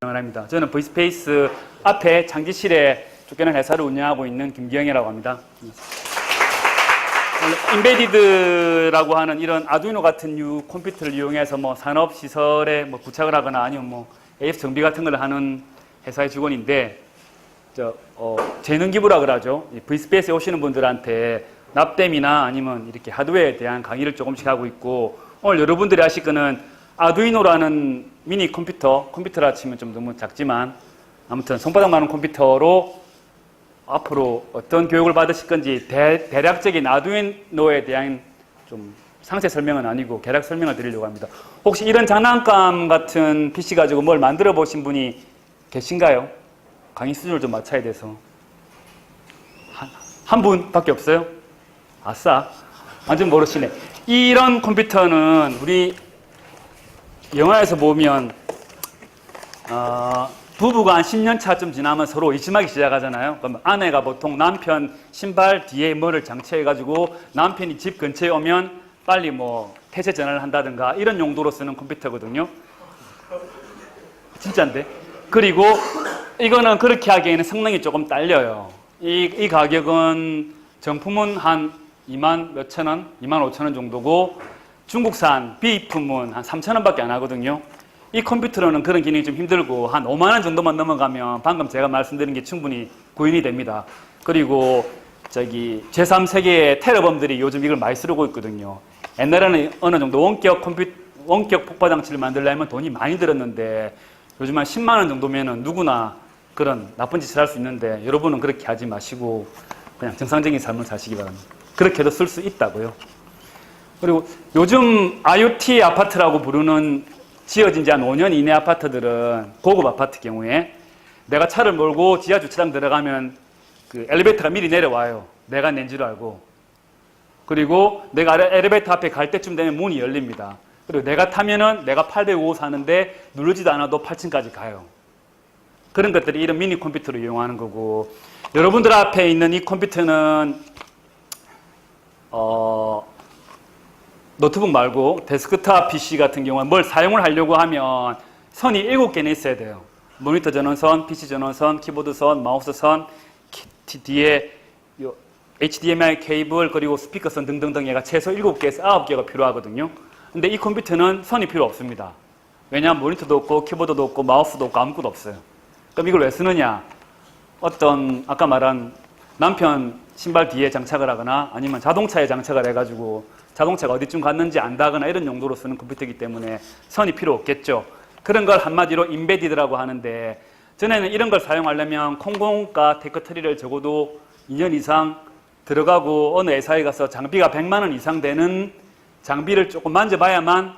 합니다. 저는 V스페이스 앞에 장지실에 쫓겨난 회사를 운영하고 있는 김기영이라고 합니다. 인베디드라고 하는 이런 아두이노 같은 컴퓨터를 이용해서 산업시설에 부착을 하거나 아니면 AF 정비 같은 걸 하는 회사의 직원인데, 재능 기부라 그러죠. V스페이스에 오시는 분들한테 납땜이나 아니면 이렇게 하드웨어에 대한 강의를 조금씩 하고 있고, 오늘 여러분들이 아실 거는 아두이노라는 미니 컴퓨터라 치면 좀 너무 작지만 아무튼 손바닥만한 컴퓨터로 앞으로 어떤 교육을 받으실 건지 대략적인 아두이노에 대한 좀 상세 설명은 아니고 개략 설명을 드리려고 합니다. 혹시 이런 장난감 같은 PC 가지고 뭘 만들어 보신 분이 계신가요? 강의 수준을 좀 맞춰야 돼서. 한 분밖에 없어요? 아싸. 완전 모르시네. 이런 컴퓨터는 우리 영화에서 보면 부부가 한 10년 차쯤 지나면 서로 의심하기 시작하잖아요. 그럼 아내가 보통 남편 신발 뒤에 뭐를 장치해가지고 남편이 집 근처에 오면 빨리 태세 전환을 한다든가 이런 용도로 쓰는 컴퓨터거든요. 진짜인데. 그리고 이거는 그렇게 하기에는 성능이 조금 딸려요. 이 가격은 정품은 한 2만 몇천 원, 2만 5천 원 정도고 중국산 B품은 한 3천 원밖에 안 하거든요. 이 컴퓨터로는 그런 기능이 좀 힘들고 한 5만 원 정도만 넘어가면 방금 제가 말씀드린 게 충분히 구현이 됩니다. 그리고 제3세계의 테러범들이 요즘 이걸 많이 쓰고 있거든요. 옛날에는 어느 정도 원격 폭파 장치를 만들려면 돈이 많이 들었는데 요즘 한 10만 원 정도면은 누구나 그런 나쁜 짓을 할 수 있는데 여러분은 그렇게 하지 마시고 그냥 정상적인 삶을 사시기 바랍니다. 그렇게 해도 쓸 수 있다고요. 그리고 요즘 IoT 아파트라고 부르는 지어진 지 한 5년 이내 아파트들은 고급 아파트 경우에 내가 차를 몰고 지하 주차장 들어가면 그 엘리베이터가 미리 내려와요. 내가 낸 줄 알고. 그리고 내가 엘리베이터 앞에 갈 때쯤 되면 문이 열립니다. 그리고 내가 타면은 내가 805 사는데 누르지도 않아도 8층까지 가요. 그런 것들이 이런 미니 컴퓨터를 이용하는 거고, 여러분들 앞에 있는 이 컴퓨터는 노트북 말고 데스크탑 PC 같은 경우는 뭘 사용을 하려고 하면 선이 7개는 있어야 돼요. 모니터 전원선, PC 전원선, 키보드 선, 마우스 선, 뒤에 HDMI 케이블, 그리고 스피커 선 등등등 얘가 최소 7개에서 9개가 필요하거든요. 근데 이 컴퓨터는 선이 필요 없습니다. 왜냐하면 모니터도 없고 키보드도 없고 마우스도 없고 아무것도 없어요. 그럼 이걸 왜 쓰느냐? 아까 말한 남편 신발 뒤에 장착을 하거나 아니면 자동차에 장착을 해가지고 자동차가 어디쯤 갔는지 안다거나 이런 용도로 쓰는 컴퓨터이기 때문에 선이 필요 없겠죠. 그런 걸 한마디로 인베디드라고 하는데, 전에는 이런 걸 사용하려면 콩고가 테크트리를 적어도 2년 이상 들어가고 어느 회사에 가서 장비가 100만 원 이상 되는 장비를 조금 만져봐야만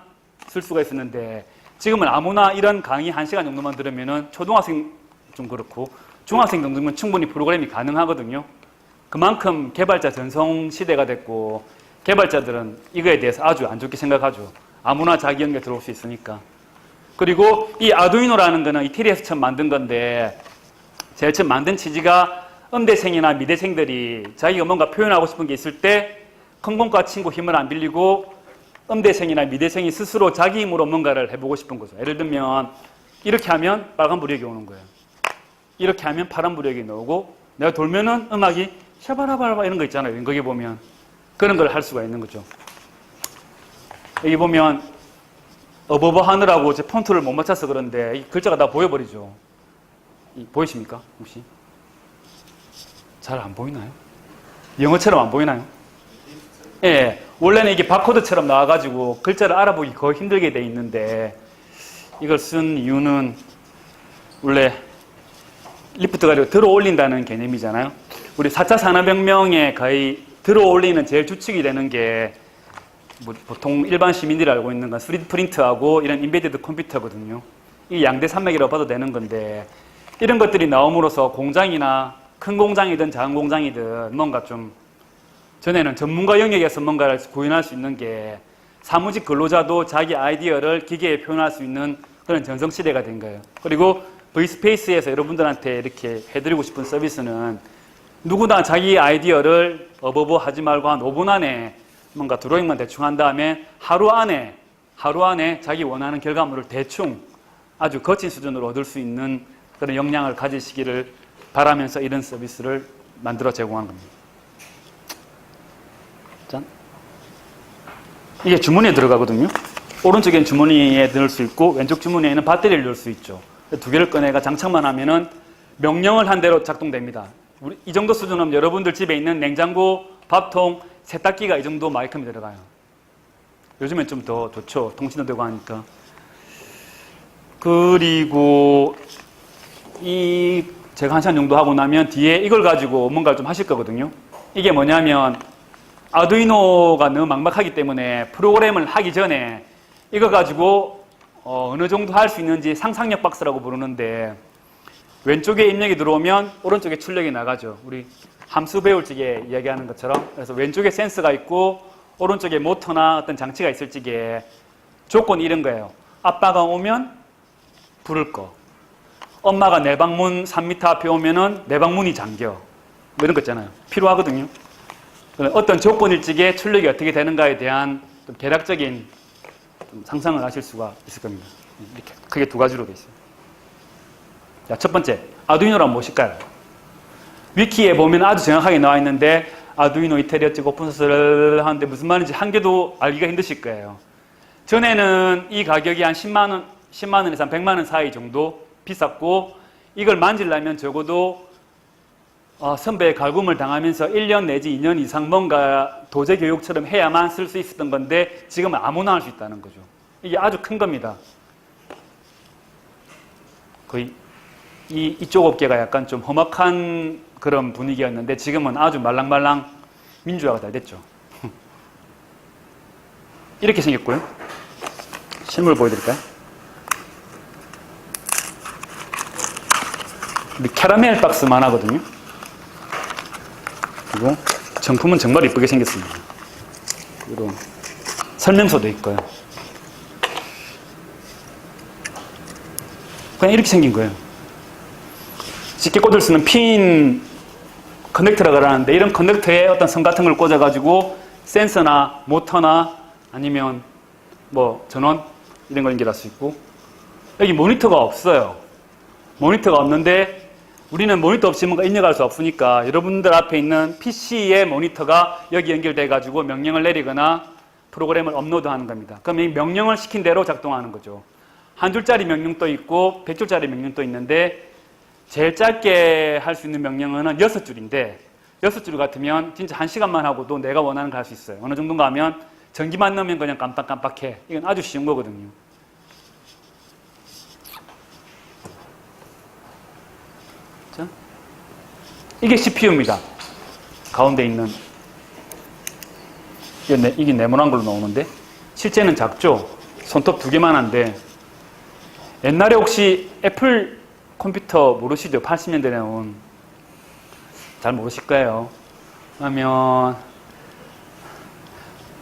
쓸 수가 있었는데, 지금은 아무나 이런 강의 1시간 정도만 들으면은 초등학생 좀 그렇고 중학생 정도면 충분히 프로그램이 가능하거든요. 그만큼 개발자 전송 시대가 됐고 개발자들은 이거에 대해서 아주 안 좋게 생각하죠. 아무나 자기 연결 들어올 수 있으니까. 그리고 이 아두이노라는 거는 이태리에서 처음 만든 건데, 제일 처음 만든 취지가 음대생이나 미대생들이 자기가 뭔가 표현하고 싶은 게 있을 때 컴공과 친구 힘을 안 빌리고 음대생이나 미대생이 스스로 자기 힘으로 뭔가를 해보고 싶은 거죠. 예를 들면 이렇게 하면 빨간불이 오는 거예요. 이렇게 하면 파란불이 나오고, 내가 돌면은 음악이 샤바라바라바 이런 거 있잖아요. 연극에 보면. 그런 걸 할 수가 있는 거죠. 여기 보면 어버버 하느라고 제 폰트를 못 맞춰서 그런데 이 글자가 다 보여버리죠. 보이십니까? 혹시? 잘 안 보이나요? 영어처럼 안 보이나요? 예, 원래는 이게 바코드처럼 나와가지고 글자를 알아보기 거의 힘들게 돼 있는데, 이걸 쓴 이유는 원래 리프트가 들어 올린다는 개념이잖아요. 우리 4차 산업혁명에 거의 들어 올리는 제일 주축이 되는 게 보통 일반 시민들이 알고 있는 건 3D 프린트하고 이런 인베디드 컴퓨터거든요. 이 양대 산맥이라고 봐도 되는 건데, 이런 것들이 나옴으로써 공장이나 큰 공장이든 작은 공장이든 뭔가 좀, 전에는 전문가 영역에서 뭔가를 구현할 수 있는 게 사무직 근로자도 자기 아이디어를 기계에 표현할 수 있는 그런 전성시대가 된 거예요. 그리고 V스페이스에서 여러분들한테 이렇게 해드리고 싶은 서비스는 누구나 자기 아이디어를 어버버 하지 말고 한 5분 안에 뭔가 드로잉만 대충 한 다음에 하루 안에 자기 원하는 결과물을 대충 아주 거친 수준으로 얻을 수 있는 그런 역량을 가지시기를 바라면서 이런 서비스를 만들어 제공하는 겁니다. 짠. 이게 주머니에 들어가거든요. 오른쪽에는 주머니에 넣을 수 있고 왼쪽 주머니에는 배터리를 넣을 수 있죠. 두 개를 꺼내가 장착만 하면은 명령을 한 대로 작동됩니다. 이 정도 수준은 여러분들 집에 있는 냉장고, 밥통, 세탁기가 이 정도 마이크이 들어가요. 요즘엔 좀 더 좋죠. 통신도 되고 하니까. 그리고 제가 한 시간 정도 하고 나면 뒤에 이걸 가지고 뭔가를 좀 하실 거거든요. 이게 뭐냐면 아두이노가 너무 막막하기 때문에 프로그램을 하기 전에 이거 가지고 어느 정도 할 수 있는지 상상력 박스라고 부르는데 왼쪽에 입력이 들어오면 오른쪽에 출력이 나가죠. 우리 함수 배울 적에 이야기하는 것처럼. 그래서 왼쪽에 센서가 있고 오른쪽에 모터나 어떤 장치가 있을 적에 조건이 이런 거예요. 아빠가 오면 불을 꺼. 엄마가 내 방문 3m 앞에 오면은 내 방문이 잠겨. 뭐 이런 거 있잖아요. 필요하거든요. 어떤 조건일 적에 출력이 어떻게 되는가에 대한 좀 계략적인 좀 상상을 하실 수가 있을 겁니다. 이렇게 크게 두 가지로 되어 있어요. 자, 첫 번째, 아두이노란 무엇일까요? 위키에 보면 아주 정확하게 나와 있는데 아두이노 이태리어틱 오픈소스를 하는데 무슨 말인지 한 개도 알기가 힘드실 거예요. 전에는 이 가격이 한 10만 원에서 한 100만 원 사이 정도 비쌌고 이걸 만지려면 적어도 선배의 갈굼을 당하면서 1년 내지 2년 이상 뭔가 도제 교육처럼 해야만 쓸 수 있었던 건데 지금은 아무나 할 수 있다는 거죠. 이게 아주 큰 겁니다. 거의 이쪽 업계가 약간 좀 험악한 그런 분위기였는데 지금은 아주 말랑말랑 민주화가 잘 됐죠. 이렇게 생겼고요. 실물 보여드릴까요? 우리 캐러멜 박스만 하거든요. 그리고 정품은 정말 이쁘게 생겼습니다. 이런 설명서도 있고요. 그냥 이렇게 생긴 거예요. 쉽게 꽂을 수 있는 핀 커넥터라고 하는데 이런 커넥터에 어떤 선 같은 걸 꽂아가지고 센서나 모터나 아니면 뭐 전원 이런 걸 연결할 수 있고 여기 모니터가 없어요. 모니터가 없는데 우리는 모니터 없이 뭔가 입력할 수 없으니까 여러분들 앞에 있는 PC의 모니터가 여기 연결돼가지고 명령을 내리거나 프로그램을 업로드하는 겁니다. 그럼 이 명령을 시킨 대로 작동하는 거죠. 한 줄짜리 명령도 있고 100줄짜리 명령도 있는데 제일 짧게 할 수 있는 명령은 6줄인데 6줄 같으면 진짜 1시간만 하고도 내가 원하는 거 할 수 있어요. 어느 정도인가 하면 전기만 넣으면 그냥 깜빡깜빡해. 이건 아주 쉬운 거거든요. 자, 이게 CPU입니다. 가운데 있는 이게 네모난 걸로 나오는데 실제는 작죠. 손톱 2개만 한데 옛날에 혹시 애플 컴퓨터 모르시죠? 80년대에 나온. 잘 모르실 거예요. 그러면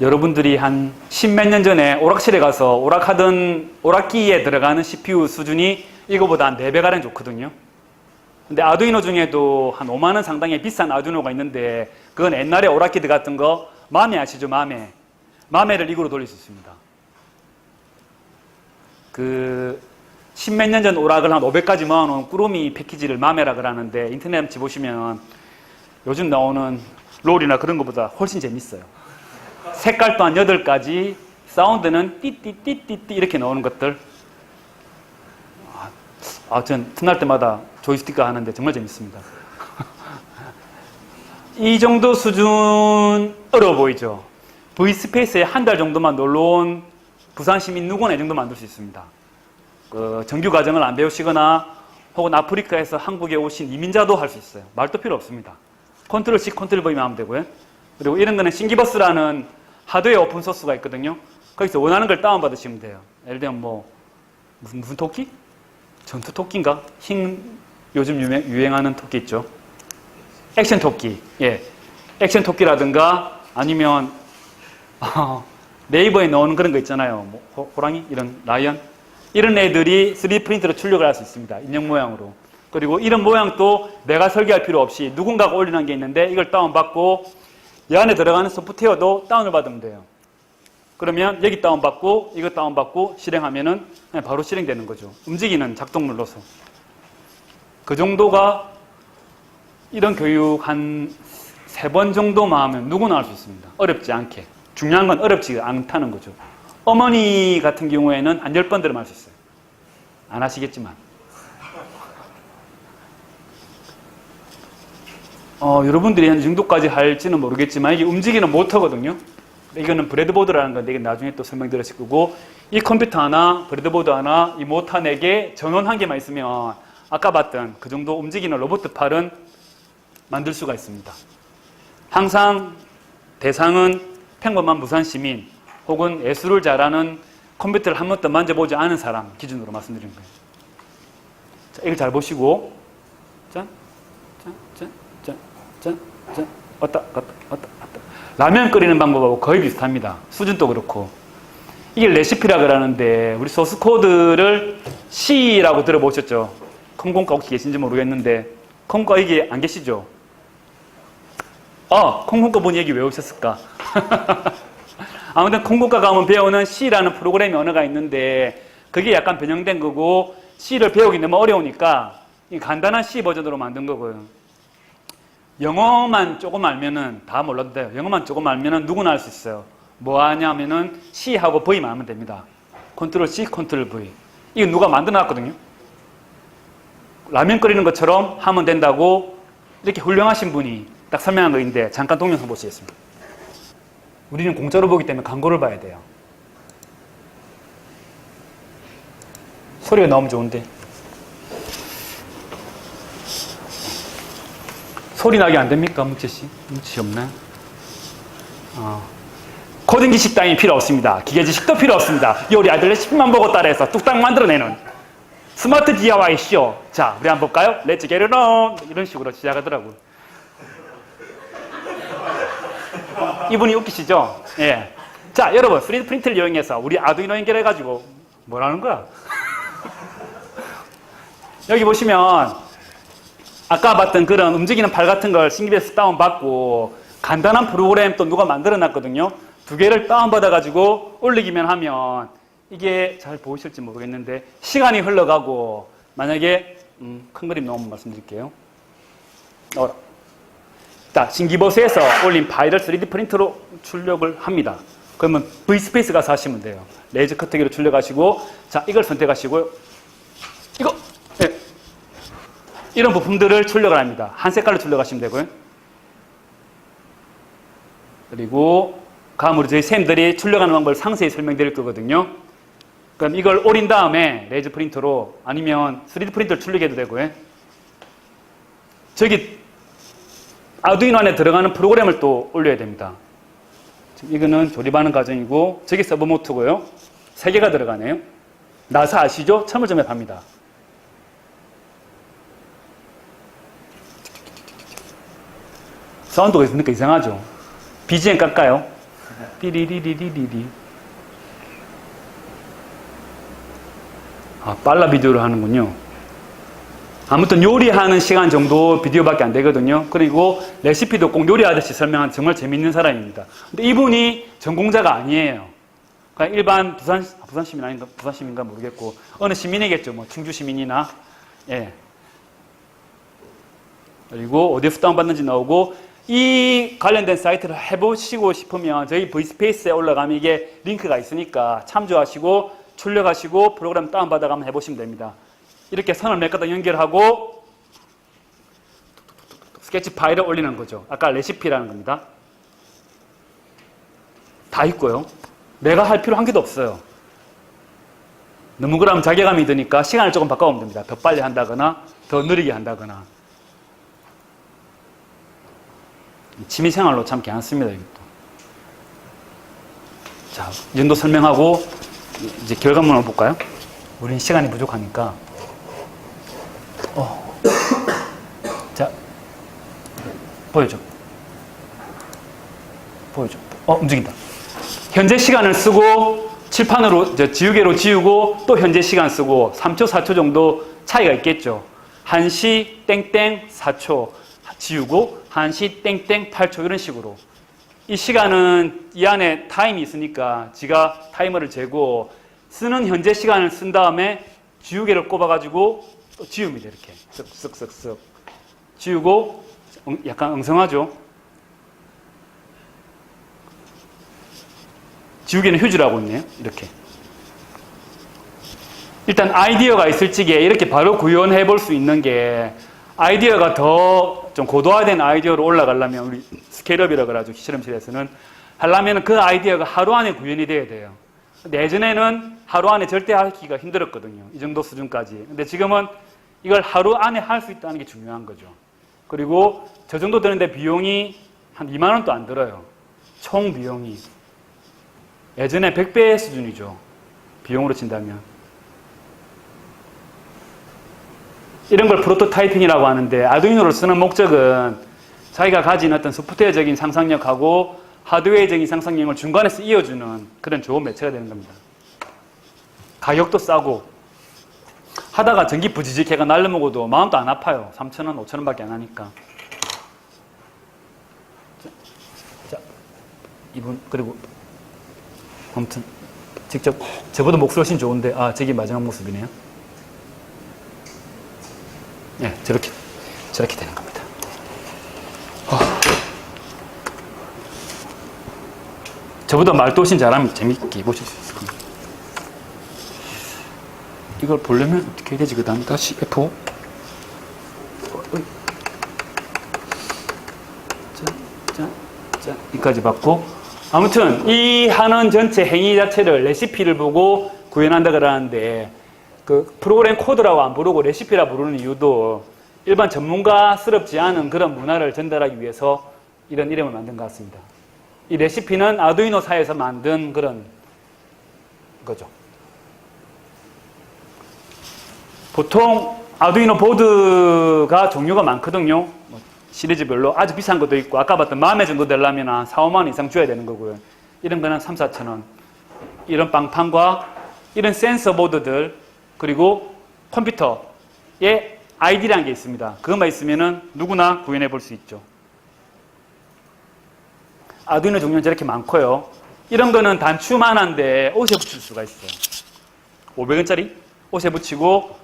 여러분들이 한 10몇 년 전에 오락실에 가서 오락하던 오락기에 들어가는 CPU 수준이 이거보다 한 4배가량 좋거든요. 근데 아두이노 중에도 한 5만 원 상당의 비싼 아두이노가 있는데 그건 옛날에 오락기 같은 거 마메 아시죠? 마메를 이거로 돌릴 수 있습니다. 그 10몇 년 전 오락을 한 500가지 모아놓은 꾸러미 패키지를 마메라 그러는데 인터넷 보시면 요즘 나오는 롤이나 그런 것보다 훨씬 재밌어요. 색깔 또한 8가지, 사운드는 띠띠띠띠띠 이렇게 나오는 것들. 전 틈날 때마다 조이스틱 하는데 정말 재밌습니다. 이 정도 수준 어려워 보이죠? V스페이스에 한 달 정도만 놀러온 부산 시민 누구나 이 정도 만들 수 있습니다. 정규 과정을 안 배우시거나 혹은 아프리카에서 한국에 오신 이민자도 할 수 있어요. 말도 필요 없습니다. 컨트롤 C, 컨트롤 V만 하면 되고요. 그리고 이런 거는 신기버스라는 하드웨어 오픈소스가 있거든요. 거기서 원하는 걸 다운받으시면 돼요. 예를 들면 뭐 무슨 토끼? 전투 토끼인가? 요즘 유행하는 토끼 있죠. 액션 토끼. 예. 액션 토끼라든가 아니면 네이버에 나오는 그런 거 있잖아요. 뭐 호랑이? 이런 라이언? 이런 애들이 3D 프린터로 출력을 할 수 있습니다. 인형 모양으로. 그리고 이런 모양도 내가 설계할 필요 없이 누군가가 올리는 게 있는데 이걸 다운받고 이 안에 들어가는 소프트웨어도 다운을 받으면 돼요. 그러면 여기 다운받고 이거 다운받고 실행하면은 그냥 바로 실행되는 거죠. 움직이는 작동물로서. 그 정도가 이런 교육 한 3번 정도만 하면 누구나 할 수 있습니다. 어렵지 않게. 중요한 건 어렵지 않다는 거죠. 어머니 같은 경우에는 한 10번 들으면 할 수 있어요. 안 하시겠지만. 여러분들이 한 정도까지 할지는 모르겠지만 이게 움직이는 모터거든요. 이거는 브레드보드라는 건데 이건 나중에 또 설명드렸을 거고 이 컴퓨터 하나, 브레드보드 하나, 이 모터 4개, 전원 1개만 있으면 아까 봤던 그 정도 움직이는 로봇 팔은 만들 수가 있습니다. 항상 대상은 평범한 무산 시민 혹은 예술을 잘하는 컴퓨터를 한 번도 만져보지 않은 사람 기준으로 말씀드리는 거예요. 자, 이걸 잘 보시고 짠, 짠, 짠, 짠, 짠, 짠, 왔다, 갔다, 왔다, 갔다. 라면 끓이는 방법하고 거의 비슷합니다. 수준도 그렇고. 이게 레시피라 그러는데 우리 소스 코드를 C라고 들어보셨죠? 컴공과 혹시 계신지 모르겠는데 컴공과 이게 안 계시죠? 컴공과 분이 여기 왜 오셨을까? 아무튼 컴공과 가면 배우는 C라는 프로그래밍 언어가 있는데 그게 약간 변형된 거고 C를 배우기 너무 어려우니까 간단한 C 버전으로 만든 거고요. 영어만 조금 알면은 다 몰라도 돼요. 영어만 조금 알면은 누구나 할 수 있어요. 뭐 하냐면은 C하고 V만 하면 됩니다. 컨트롤 C, 컨트롤 V. 이거 누가 만들어 놨거든요. 라면 끓이는 것처럼 하면 된다고 이렇게 훌륭하신 분이 딱 설명한 거인데 잠깐 동영상 보시겠습니다. 우리는 공짜로 보기 때문에 광고를 봐야 돼요. 소리가 너무 좋은데. 소리 나게 안 됩니까, 묵채씨? 묵채 없나? 코딩 지식당이 필요 없습니다. 기계 지식도 필요 없습니다. 요리 아들 레시피만 보고 따라해서 뚝딱 만들어내는 스마트 DIY 쇼. 자, 우리 한번 볼까요? Let's get it on. 이런 식으로 시작하더라고요. 이분이 웃기시죠? 예. 자, 여러분, 3D 프린터를 이용해서 우리 아두이노 연결해가지고 뭐라는 거야? 여기 보시면 아까 봤던 그런 움직이는 팔 같은 걸 신기베이스 다운받고 간단한 프로그램 또 누가 만들어 놨거든요. 2개를 다운받아가지고 올리기만 하면 이게 잘 보이실지 모르겠는데 시간이 흘러가고 만약에 큰 그림 나오면 말씀드릴게요. 자, 신기버스에서 올린 파일을 3D 프린터로 출력을 합니다. 그러면 V스페이스 가서 하시면 돼요. 레이저 커터기로 출력하시고 자, 이걸 선택하시고요. 이거! 네. 이런 부품들을 출력을 합니다. 한 색깔로 출력하시면 되고요. 그리고 다음으로 저희 쌤들이 출력하는 방법을 상세히 설명드릴 거거든요. 그럼 이걸 올린 다음에 레이저 프린터로 아니면 3D 프린터를 출력해도 되고요. 저기 아두이노 안에 들어가는 프로그램을 또 올려야 됩니다. 지금 이거는 조립하는 과정이고 저게 서버모터고요. 3개가 들어가네요. 나사 아시죠? 첨을 합니다. 사운드가 있으니까 이상하죠? BGM 깎아요. 띠리리리리리리. 빨라 비디오를 하는군요. 아무튼 요리하는 시간 정도 비디오밖에 안 되거든요. 그리고 레시피도 꼭 요리하듯이 설명한 정말 재밌는 사람입니다. 근데 이분이 전공자가 아니에요. 그냥 일반 부산 시민 아닌가, 부산 시민인가 모르겠고 어느 시민이겠죠. 뭐 충주 시민이나 예. 그리고 어디에서 다운받는지 나오고 이 관련된 사이트를 해보시고 싶으면 저희 V스페이스에 올라가면 이게 링크가 있으니까 참조하시고 출력하시고 프로그램 다운받아가 한번 해보시면 됩니다. 이렇게 선을 몇 가닥 연결하고 스케치 파일을 올리는 거죠. 아까 레시피라는 겁니다. 다 있고요. 내가 할 필요 한 개도 없어요. 너무 그러면 자괴감이 드니까 시간을 조금 바꿔보면 됩니다. 더 빨리 한다거나 더 느리게 한다거나. 취미생활로 참 괜찮습니다. 이것도. 자, 이 정도 설명하고 이제 결과물을 볼까요? 우린 시간이 부족하니까. 자, 보여줘. 움직인다. 현재 시간을 쓰고 칠판으로 지우개로 지우고 또 현재 시간 쓰고 3초, 4초 정도 차이가 있겠죠. 1시 땡땡 4초 지우고 1시 땡땡 8초 이런 식으로 이 시간은 이 안에 타임이 있으니까 지가 타이머를 재고 쓰는 현재 시간을 쓴 다음에 지우개를 꼽아가지고 또 지웁니다. 이렇게 쓱쓱쓱쓱 지우고 약간 엉성하죠. 지우개는 휴지라고 있네요. 이렇게. 일단 아이디어가 있을 적에 이렇게 바로 구현해 볼 수 있는 게 아이디어가 더 좀 고도화된 아이디어로 올라가려면 우리 스케일업이라고 그러죠. 실험실에서는 하려면 그 아이디어가 하루 안에 구현이 돼야 돼요. 근데 예전에는 하루 안에 절대 하기가 힘들었거든요. 이 정도 수준까지. 근데 지금은 이걸 하루 안에 할 수 있다는 게 중요한 거죠. 그리고 저 정도 드는데 비용이 한 2만 원도 안 들어요. 총 비용이. 예전에 100배 수준이죠. 비용으로 친다면. 이런 걸 프로토타이핑이라고 하는데 아두이노를 쓰는 목적은 자기가 가진 어떤 소프트웨어적인 상상력하고 하드웨어적인 상상력을 중간에서 이어주는 그런 좋은 매체가 되는 겁니다. 가격도 싸고 하다가 전기 부지직해가 날려먹어도 마음도 안 아파요. 3,000원, 5,000원 밖에 안 하니까. 자, 이분 그리고 아무튼 직접 저보다 목소리 훨씬 좋은데 저기 마지막 모습이네요. 네, 저렇게 되는 겁니다. 저보다 말도 훨씬 잘하면 재밌게 보실 수 있을 겁니다. 이걸 보려면 어떻게 해야 되지? 그 다음 다시 F5. 자, 여기까지 받고. 아무튼 이 하는 전체 행위 자체를 레시피를 보고 구현한다 그러는데 그 프로그램 코드라고 안 부르고 레시피라 부르는 이유도 일반 전문가스럽지 않은 그런 문화를 전달하기 위해서 이런 이름을 만든 것 같습니다. 이 레시피는 아두이노사에서 만든 그런 거죠. 보통 아두이노 보드가 종류가 많거든요. 시리즈별로 아주 비싼 것도 있고 아까 봤던 마음에 정도 되려면 한 4, 5만 원 이상 줘야 되는 거고요. 이런 거는 3, 4천 원. 이런 빵판과 이런 센서 보드들 그리고 컴퓨터에 아이디라는 게 있습니다. 그것만 있으면 누구나 구현해 볼 수 있죠. 아두이노 종류는 저렇게 많고요. 이런 거는 단추만 한데 옷에 붙일 수가 있어요. 500원짜리 옷에 붙이고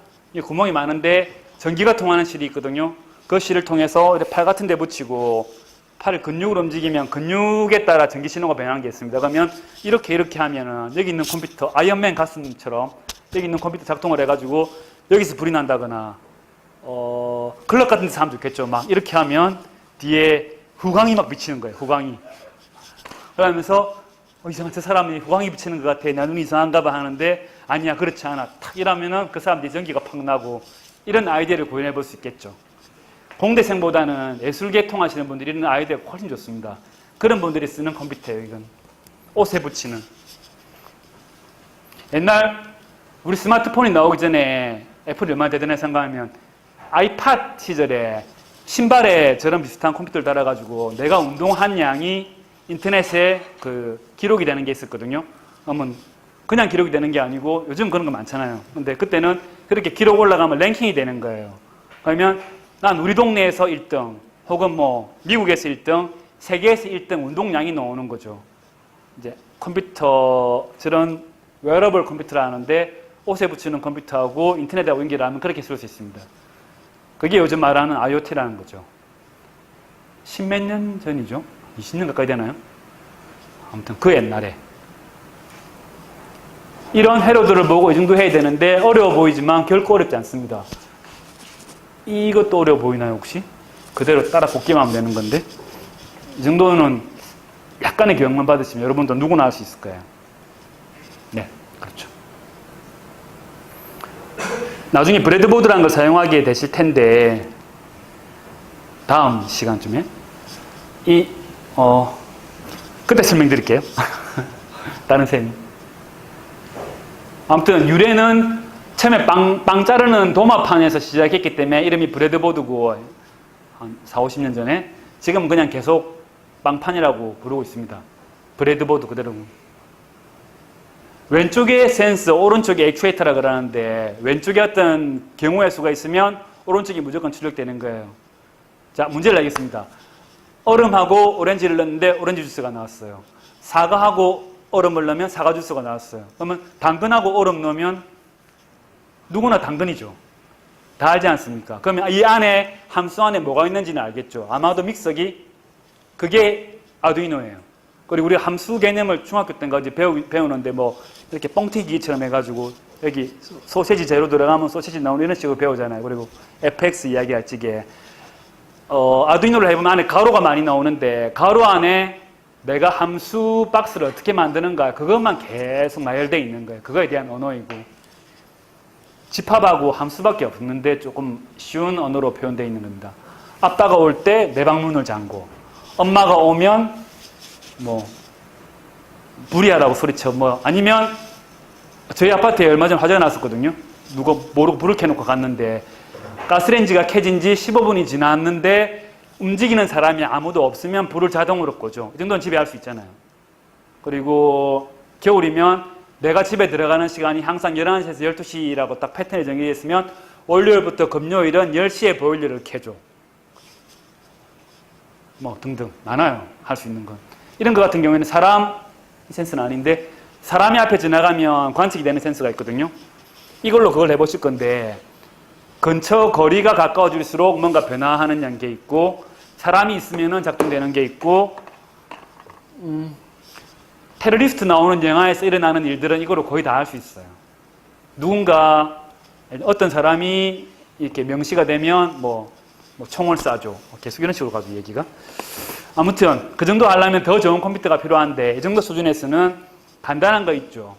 구멍이 많은데 전기가 통하는 실이 있거든요. 그 실을 통해서 팔 같은 데 붙이고 팔을 근육으로 움직이면 근육에 따라 전기 신호가 변하는 게 있습니다. 그러면 이렇게 하면은 여기 있는 컴퓨터 아이언맨 가슴처럼 여기 있는 컴퓨터 작동을 해가지고 여기서 불이 난다거나 클럽 같은 데서 하면 좋겠죠. 막 이렇게 하면 뒤에 후광이 막 비치는 거예요. 후광이. 그러면서 이상한 저 사람이 후광이 비치는 것 같아. 내 눈이 이상한가 봐 하는데 아니야 그렇지 않아. 탁 이러면은 그 사람 내전기가 팍 나고 이런 아이디어를 구현해 볼 수 있겠죠. 공대생보다는 예술계통 하시는 분들이 이런 아이디어가 훨씬 좋습니다. 그런 분들이 쓰는 컴퓨터예요. 이건 옷에 붙이는. 옛날 우리 스마트폰이 나오기 전에 애플이 얼마나 대단해 생각하면 아이팟 시절에 신발에 저런 비슷한 컴퓨터를 달아가지고 내가 운동한 양이 인터넷에 그 기록이 되는 게 있었거든요. 그러면 그냥 기록이 되는 게 아니고 요즘 그런 거 많잖아요. 근데 그때는 그렇게 기록 올라가면 랭킹이 되는 거예요. 그러면 난 우리 동네에서 1등 혹은 뭐 미국에서 1등, 세계에서 1등 운동량이 나오는 거죠. 이제 컴퓨터 저런 웨어러블 컴퓨터를 하는데 옷에 붙이는 컴퓨터하고 인터넷하고 연결하면 그렇게 쓸 수 있습니다. 그게 요즘 말하는 IoT라는 거죠. 10몇 년 전이죠. 20년 가까이 되나요? 아무튼 그 옛날에 이런 회로들을 보고 이 정도 해야 되는데 어려워 보이지만 결코 어렵지 않습니다. 이것도 어려워 보이나요 혹시? 그대로 따라 볶기만 하면 되는 건데 이 정도는 약간의 교육만 받으시면 여러분도 누구나 할 수 있을 거예요. 네, 그렇죠. 나중에 브레드보드라는 걸 사용하게 되실 텐데 다음 시간쯤에 그때 설명드릴게요. 다른 셈이. 아무튼 유래는 처음에 빵 자르는 도마판에서 시작했기 때문에 이름이 브레드보드고 한 4, 50년 전에 지금 그냥 계속 빵판이라고 부르고 있습니다. 브레드보드 그대로. 왼쪽에 센서, 오른쪽에 액추에이터라 그러는데 왼쪽에 어떤 경우의 수가 있으면 오른쪽이 무조건 출력되는 거예요. 자, 문제를 내겠습니다. 얼음하고 오렌지를 넣었는데 오렌지 주스가 나왔어요. 사과하고 얼음을 넣으면 사과 주스가 나왔어요. 그러면 당근하고 얼음 넣으면 누구나 당근이죠. 다 알지 않습니까? 그러면 이 안에 함수 안에 뭐가 있는지는 알겠죠. 아마도 믹서기 그게 아두이노예요. 그리고 우리 함수 개념을 중학교 때인가 이제 배우는데 뭐 이렇게 뻥튀기처럼 해가지고 여기 소세지 재료 들어가면 소세지 나오는 이런 식으로 배우잖아요. 그리고 FX 이야기할 적에 아두이노를 해보면 안에 가로가 많이 나오는데 가로 안에 내가 함수 박스를 어떻게 만드는가 그것만 계속 나열되어 있는 거예요. 그거에 대한 언어이고 집합하고 함수밖에 없는데 조금 쉬운 언어로 표현되어 있는 겁니다. 아빠가 올 때 내 방문을 잠고 엄마가 오면 뭐 불이야라고 소리쳐 뭐 아니면 저희 아파트에 얼마 전에 화재가 났었거든요. 누가 모르고 불을 켜놓고 갔는데 가스레인지가 켜진 지 15분이 지났는데 움직이는 사람이 아무도 없으면 불을 자동으로 꺼죠. 이 정도는 집에 할 수 있잖아요. 그리고 겨울이면 내가 집에 들어가는 시간이 항상 11시에서 12시라고 딱 패턴이 정해져 있으면 월요일부터 금요일은 10시에 보일러를 켜줘. 뭐 등등 많아요. 할 수 있는 건. 이런 것 같은 경우에는 사람 센스는 아닌데 사람이 앞에 지나가면 관측이 되는 센스가 있거든요. 이걸로 그걸 해보실 건데 근처 거리가 가까워질수록 뭔가 변화하는 게 있고 사람이 있으면 작동되는 게 있고 테러리스트 나오는 영화에서 일어나는 일들은 이걸로 거의 다 할 수 있어요. 누군가 어떤 사람이 이렇게 명시가 되면 뭐 총을 쏴줘. 계속 이런 식으로 가죠 얘기가. 아무튼 그 정도 하려면 더 좋은 컴퓨터가 필요한데 이 정도 수준에서는 간단한 거 있죠.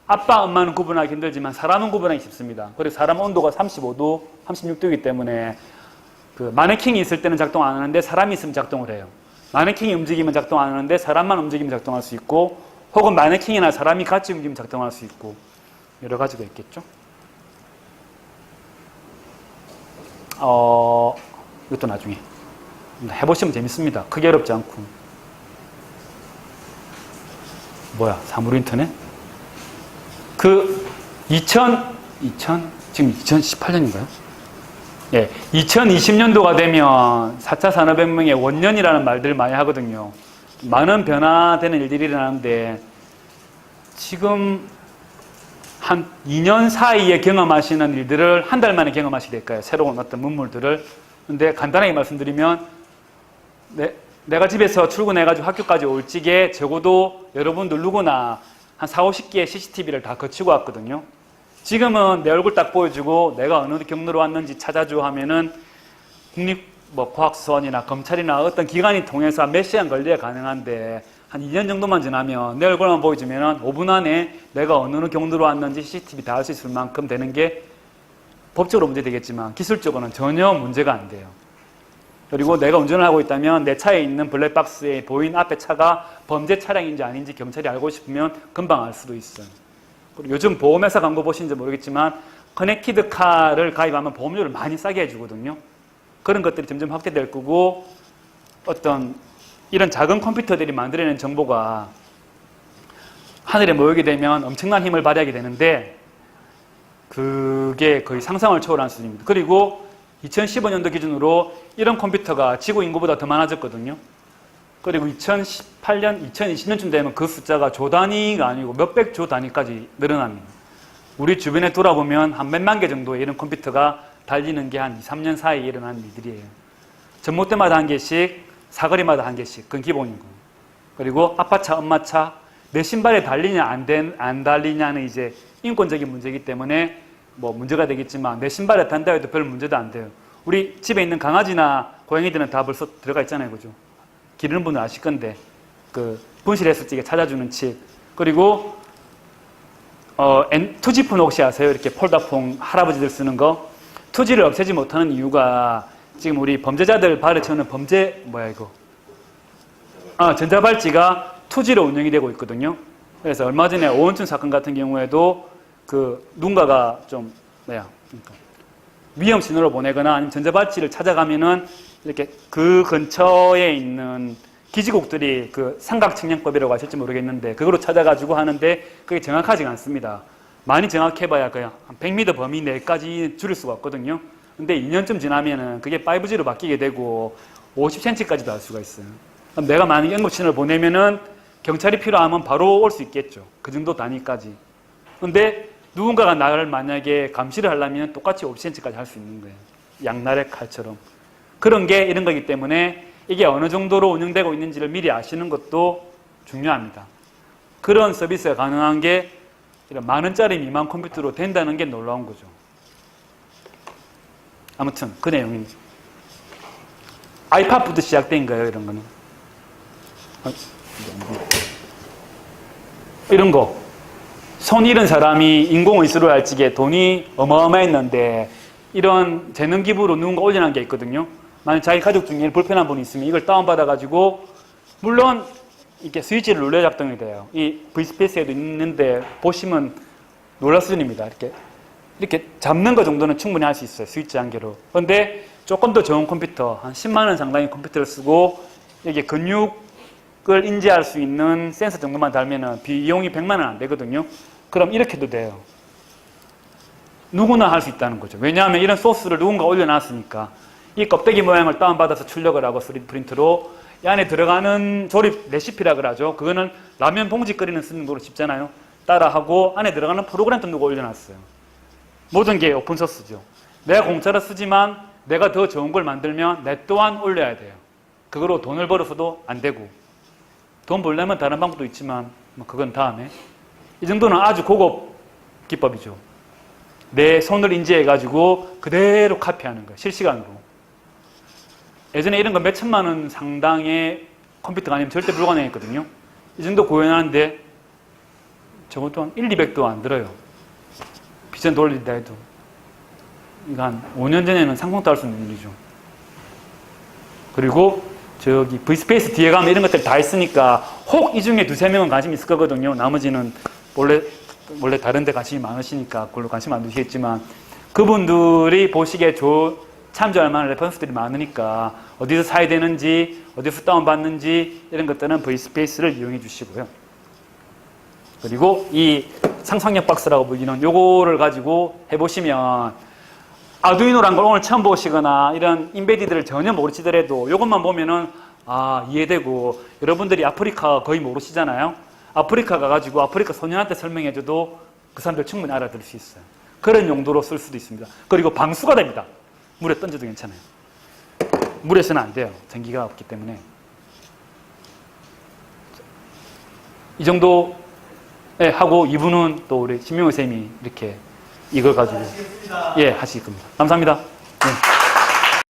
아빠, 엄마는 구분하기 힘들지만 사람은 구분하기 쉽습니다. 그리고 사람 온도가 35도, 36도이기 때문에 그 마네킹이 있을 때는 작동 안 하는데 사람이 있으면 작동을 해요. 마네킹이 움직이면 작동 안 하는데 사람만 움직이면 작동할 수 있고 혹은 마네킹이나 사람이 같이 움직이면 작동할 수 있고 여러 가지가 있겠죠. 이것도 나중에 해보시면 재밌습니다. 크게 어렵지 않고. 뭐야, 사물 인터넷? 지금 2018년인가요? 예, 2020년도가 되면 4차 산업혁명의 원년이라는 말들을 많이 하거든요. 많은 변화되는 일들이 일어나는데 지금 한 2년 사이에 경험하시는 일들을 한 달 만에 경험하시게 될까요? 새로운 어떤 문물들을. 근데 간단하게 말씀드리면 내가 집에서 출근해가지고 학교까지 올 적에 적어도 여러분들 누구나 한 40, 50개의 CCTV를 다 거치고 왔거든요. 지금은 내 얼굴 딱 보여주고 내가 어느 경로로 왔는지 찾아줘 하면은 국립과학수원이나 검찰이나 어떤 기관이 통해서 몇 시간 걸려야 가능한데 한 2년 정도만 지나면 내 얼굴만 보여주면 5분 안에 내가 어느 경로로 왔는지 CCTV 다 할 수 있을 만큼 되는 게 법적으로 문제되겠지만 기술적으로는 전혀 문제가 안 돼요. 그리고 내가 운전을 하고 있다면 내 차에 있는 블랙박스에 보인 앞에 차가 범죄 차량인지 아닌지 경찰이 알고 싶으면 금방 알 수도 있어요. 그리고 요즘 보험회사 광고 보시는지 모르겠지만 커넥티드 카를 가입하면 보험료를 많이 싸게 해주거든요. 그런 것들이 점점 확대될 거고 어떤 이런 작은 컴퓨터들이 만들어낸 정보가 하늘에 모이게 되면 엄청난 힘을 발휘하게 되는데 그게 거의 상상을 초월한 수준입니다. 그리고 2015년도 기준으로 이런 컴퓨터가 지구 인구보다 더 많아졌거든요. 그리고 2018년, 2020년쯤 되면 그 숫자가 조 단위가 아니고 몇백 조 단위까지 늘어납니다. 우리 주변에 돌아보면 한 몇만 개 정도의 이런 컴퓨터가 달리는 게 한 2, 3년 사이에 일어난 일들이에요. 전봇대마다 한 개씩, 사거리마다 한 개씩. 그건 기본인 거예요. 그리고 아빠차, 엄마차, 내 신발에 달리냐 안 달리냐는 이제 인권적인 문제이기 때문에 뭐 문제가 되겠지만 내 신발에 단다 해도 별 문제도 안 돼요. 우리 집에 있는 강아지나 고양이들은 다 벌써 들어가 있잖아요. 그죠? 기르는 분은 아실 건데 그 분실했을 때 찾아주는 칩. 그리고 투지폰 혹시 아세요? 이렇게 폴더폰 할아버지들 쓰는 거. 투지를 없애지 못하는 이유가 지금 우리 범죄자들 발에 채우는 전자발찌가 투지로 운영이 되고 있거든요. 그래서 얼마 전에 오원춘 사건 같은 경우에도 그 누군가가 좀 위험 신호를 보내거나 아니면 전자발찌를 찾아가면은 이렇게 그 근처에 있는 기지국들이 그 삼각측량법이라고 아실지 모르겠는데 그거로 찾아가지고 하는데 그게 정확하지가 않습니다. 많이 정확해봐야 그냥 한 100m 범위 내까지 줄일 수가 없거든요. 근데 2년쯤 지나면은 그게 5G로 바뀌게 되고 50cm까지도 할 수가 있어요. 그럼 내가 만약에 응급신호를 보내면은 경찰이 필요하면 바로 올 수 있겠죠. 그 정도 단위까지. 근데 누군가가 나를 만약에 감시를 하려면 똑같이 50cm까지 할 수 있는 거예요. 양날의 칼처럼. 그런 게 이런 거기 때문에 이게 어느 정도로 운영되고 있는지를 미리 아시는 것도 중요합니다. 그런 서비스가 가능한 게 이런 10,000원짜리 미만 컴퓨터로 된다는 게 놀라운 거죠. 아무튼 그 내용입니다. 아이팟부터 시작된 거예요, 이런 거는. 이런 거. 손 잃은 사람이 인공의술을 할 적에 돈이 어마어마했는데 이런 재능 기부로 누군가 올려놓은 게 있거든요. 만약 자기 가족 중에 불편한 분이 있으면 이걸 다운받아가지고 물론 이렇게 스위치를 눌러 작동이 돼요. 이 V스페이스에도 있는데 보시면 놀랄 수준입니다. 이렇게 잡는 거 정도는 충분히 할 수 있어요. 스위치 한 개로. 그런데 조금 더 좋은 컴퓨터, 한 10만 원 상당의 컴퓨터를 쓰고 이게 근육을 인지할 수 있는 센서 정도만 달면은 비용이 100만 원 안 되거든요. 그럼 이렇게도 돼요. 누구나 할 수 있다는 거죠. 왜냐하면 이런 소스를 누군가 올려놨으니까 이 껍데기 모양을 다운받아서 출력을 하고 3D 프린트로 이 안에 들어가는 조립 레시피라 그러죠. 그거는 라면 봉지 끓이는 쓰는 거로 쉽잖아요. 따라하고 안에 들어가는 프로그램도 누가 올려놨어요. 모든 게 오픈소스죠. 내가 공짜로 쓰지만 내가 더 좋은 걸 만들면 내 또한 올려야 돼요. 그거로 돈을 벌어서도 안 되고 돈 벌려면 다른 방법도 있지만 뭐 그건 다음에. 이 정도는 아주 고급 기법이죠. 내 손을 인지해가지고 그대로 카피하는 거예요. 실시간으로. 예전에 이런 거 몇 천만 원 상당의 컴퓨터가 아니면 절대 불가능했거든요. 이 정도 구현하는데 저것도 한 1, 200도 안 들어요. 비전 돌린다 해도. 이거 한 5년 전에는 상상도 할 수 있는 일이죠. 그리고 저기 V스페이스 뒤에 가면 이런 것들 다 있으니까 혹 이 중에 2-3명은 관심 있을 거거든요. 나머지는 원래 다른 데 관심이 많으시니까 그걸로 관심 안 두시겠지만 그분들이 보시기에 참조할 만한 레퍼런스들이 많으니까 어디서 사야 되는지 어디서 다운받는지 이런 것들은 V스페이스를 이용해 주시고요. 그리고 이 상상력 박스라고 불리는 요거를 가지고 해보시면 아두이노란 걸 오늘 처음 보시거나 이런 인베디드를 전혀 모르시더라도 요것만 보면은 이해되고 여러분들이 아프리카 거의 모르시잖아요. 아프리카 가가지고 아프리카 소년한테 설명해줘도 그 사람들 충분히 알아들을 수 있어요. 그런 용도로 쓸 수도 있습니다. 그리고 방수가 됩니다. 물에 던져도 괜찮아요. 물에서는 안 돼요. 전기가 없기 때문에. 이 정도 하고 2부는 또 우리 신명호 선생님이 이렇게 이걸 가지고 하실 겁니다. 감사합니다. 네.